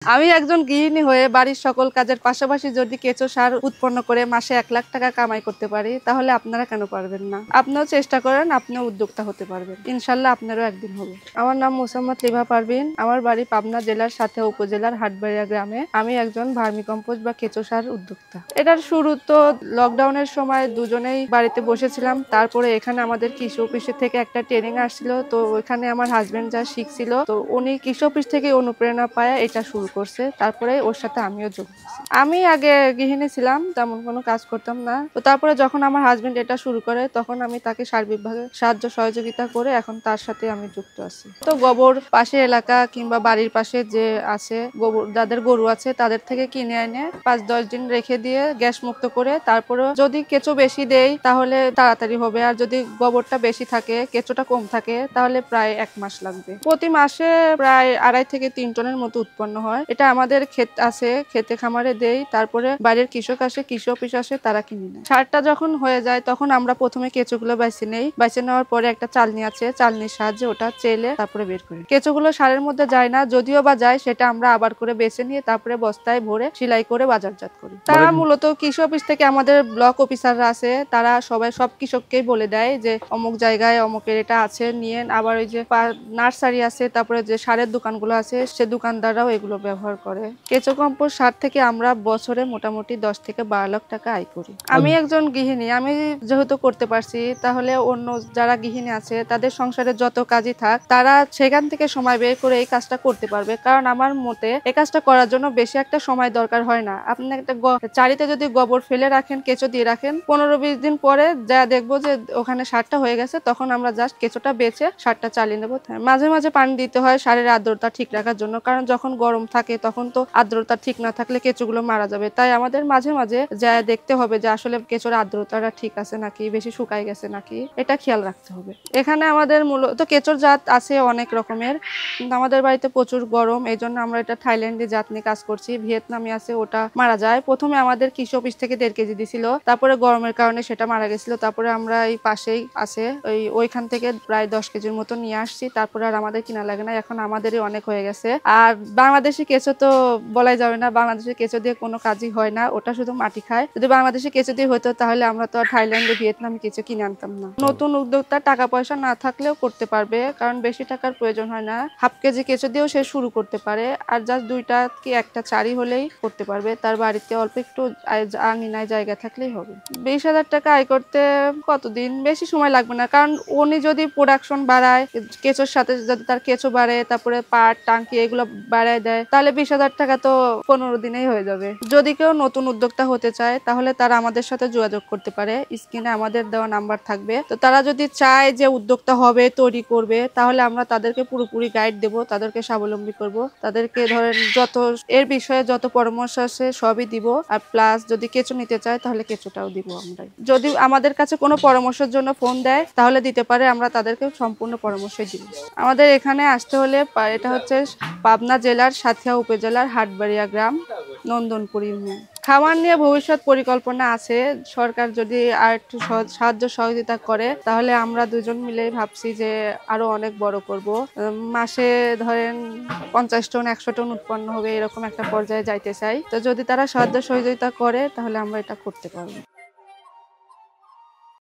আমি একজন গৃহিণী হয়ে বাড়ির সকল কাজের পাশাপাশি যদি কেঁচো সার উৎপন্ন করে মাসে ১,০০,০০০ টাকা কামাই করতে পারি, তাহলে আপনারা কেন পারবেন না? আপনিও চেষ্টা করেন, আপনিও উদ্যোক্তা হতে পারবেন। ইনশাল্লাহ আপনারও একদিন হবে। আমার নাম মোসাম্মদ লিভা পারভিন। আমার বাড়ি পাবনা জেলার সাথেয়া উপজেলার হাটবাড়িয়া গ্রামে। আমি একজন ভার্মিকম্পোস্ট বা কেঁচো সার উদ্যোক্তা। এটার শুরু তো লকডাউনের সময় দুজনেই বাড়িতে বসেছিলাম। তারপরে এখানে আমাদের কৃষি অফিসের থেকে একটা ট্রেনিং আসছিল, তো ওইখানে আমার হাজবেন্ড যা শিখছিল, তো উনি কৃষি অফিস থেকে অনুপ্রেরণা পায় এটা শুরু করছে। তারপরে ওর সাথে আমিও যোগ দিয়েছি। আমি আগে গৃহিণী ছিলাম, তেমন কোনো কাজ করতাম না। তো তারপরে যখন আমার হাজবেন্ড এটা শুরু করে, তখন আমি তাকে সার্বিকভাবে সাহায্য সহযোগিতা করে এখন তার সাথে আমি যুক্ত আছি। তো গোবর পাশের এলাকা কিংবা বাড়ির পাশে যে আছে গোবর, যাদের গরু আছে তাদের থেকে কিনে এনে ৫-১০ দিন রেখে দিয়ে গ্যাস মুক্ত করে, তারপরে যদি কেঁচো বেশি দেই তাহলে তাড়াতাড়ি হবে, আর যদি গোবরটা বেশি থাকে কেঁচোটা কম থাকে তাহলে প্রায় ১ মাস লাগবে। প্রতি মাসে প্রায় ২.৫ থেকে ৩ টনের মতো উৎপন্ন হয়। এটা আমাদের ক্ষেত আছে, খেতে খামারে দেই, তারপরে বাইরের কৃষক আসে, কৃষি অফিস আসে, তারা কিনে নেয়। সারটা যখন হয়ে যায় তখন আমরা প্রথমে কেঁচোগুলো বাইছে নেই। বাইছে নেওয়ার পরে একটা চালনি আছে, চালনির সাহায্যে ওটা চেলে তারপরে বের করি। কেঁচোগুলো সারের মধ্যে যায় না, যদিও বা যায় সেটা আমরা আবার করে বেছে নিয়ে তারপরে বস্তায় ভরে সেলাই করে বাজারজাত করি। তারা মূলত কৃষি অফিস থেকে আমাদের ব্লক অফিসাররা আছে, তারা সবাই সব কৃষককেই বলে দেয় যে অমুক জায়গায় অমুকের এটা আছে নিয়ে। আবার ওই যে নার্সারি আছে, তারপরে যে সারের দোকানগুলো আছে সে দোকানদাররাও এগুলো ব্যবহার করে। কেঁচো কম্পোস্ট সার থেকে আমরা বছরে মোটামুটি ১০ থেকে ১২ লাখ টাকা আয় করি। আমি একজন গৃহিণী, আমি যেহেতু করতে পারছি, তাহলে অন্য যারা গৃহিণী আছে তাদের সংসারে যত কাজই থাক তারা সেখান থেকে সময় বের করে এই কাজটা করতে পারবে। কারণ আমার মতে এই কাজটা করার জন্য বেশি একটা সময় দরকার হয় না। আপনি একটা চারিতে যদি গোবর ফেলে রাখেন, কেঁচো দিয়ে রাখেন, ১৫-২০ দিন পরে যা দেখবো যে ওখানে সারটা হয়ে গেছে, তখন আমরা জাস্ট কেঁচোটা বেচে সারটা চালিয়ে নেবো। মাঝে মাঝে পানি দিতে হয় সারের আর্দ্রতা ঠিক রাখার জন্য, কারণ যখন গরম থাকে তখন তো আর্দ্রতা ঠিক না থাকলে কেঁচোগুলো মারা যাবে। তাই আমাদের মাঝে মাঝে যা দেখতে হবে যে আসলে কেঁচোর আর্দ্রতাটা ঠিক আছে নাকি, বেশি শুকায় গেছে নাকি, এটা খেয়াল রাখতে হবে। এখানে আমাদের মূলত কেঁচোর জাত আছে অনেক রকমের, কিন্তু আমাদের বাড়িতে প্রচুর গরম, এই জন্য আমরা এটা থাইল্যান্ডে জাত নিয়ে কাজ করছি। ভিয়েতনামি আছে, ওটা মারা যায়। প্রথমে আমাদের কৃষি অফিস থেকে ১.৫ কেজি দিছিল, তারপরে গরমের কারণে সেটা মারা গেছিল। তারপরে আমরা এই পাশেই আছে ওইখান থেকে প্রায় ১০ কেজির মতো নিয়ে আসছি, তারপরে আর আমাদের কিনা লাগে না, এখন আমাদেরই অনেক হয়ে গেছে। আর বাংলাদেশি কেঁচো তো বলাই যাবে না, বাংলাদেশের কেঁচো দিয়ে কোনো কাজই হয় না, ওটা শুধু মাটি খায়। যদি বাংলাদেশি কেঁচো দিয়ে হতো তাহলে আমরা তো আর থাইল্যান্ডে ভিয়েতনামি কেঁচো কিনে আনতাম না। নতুন উদ্যোক্তা টাকা পয়সা না থাকলেও করতে পারবে, কারণ বেশি টাকার প্রয়োজন হয় না। হাফ কেজি কেঁচো দিয়েও সে শুরু করতে পারে, আর জাস্ট ২টা কি একটা চারি হলেই করতে পারবে। তার বাড়িতে অল্প একটু আঙিনায় জায়গা থাকলেই হবে। ২০,০০০ টাকা আয় করতে কতদিন, বেশি সময় লাগবে না, কারণ উনি যদি প্রোডাকশন বাড়ায়, কেঁচোর সাথে যদি তার কেঁচো বাড়ে, তারপরে পাট টাঙ্কি এগুলো বাড়ায় দেয়, তাহলে ২০,০০০ টাকা তো ১৫ দিনেই হয়ে যাবে। যদি কেউ নতুন উদ্যোক্তা হতে চায় তাহলে তারা আমাদের সাথে যোগাযোগ করতে পারে, স্ক্রিনে আমাদের দেওয়া নাম্বার থাকবে। তো তারা যদি চায় যে উদ্যোক্তা হবে, তৈরি করবে, তাহলে আমরা তাদেরকে পুরোপুরি গাইড দেব, তাদেরকে স্বাবলম্বী করব, তাদেরকে ধরেন যত এর বিষয়ে যত পরামর্শ আছে সবই দিব। আর প্লাস যদি কেঁচো নিতে চায় তাহলে কেঁচোটাও দিব আমরা। যদি আমাদের কাছে কোনো পরামর্শের জন্য ফোন দেয় তাহলে দিতে পারে, আমরা তাদেরকে সম্পূর্ণ পরামর্শই দিব। আমাদের এখানে আসতে হলে, এটা হচ্ছে পাবনা জেলার সাথিয়া উপজেলার হাটবাড়িয়া গ্রাম, নন্দনপুর ইউনিয়ন। খামার নিয়ে ভবিষ্যৎ পরিকল্পনা আছে, সরকার যদি আর একটু সাহায্য সহযোগিতা করে তাহলে আমরা দুজন মিলেই ভাবছি যে আরো অনেক বড় করব। মাসে ধরেন ৫০ টন ১০০ টন উৎপন্ন হবে, এরকম একটা পর্যায়ে যাইতে চাই। তো যদি তারা সাহায্য সহযোগিতা করে তাহলে আমরা এটা করতে পারবো।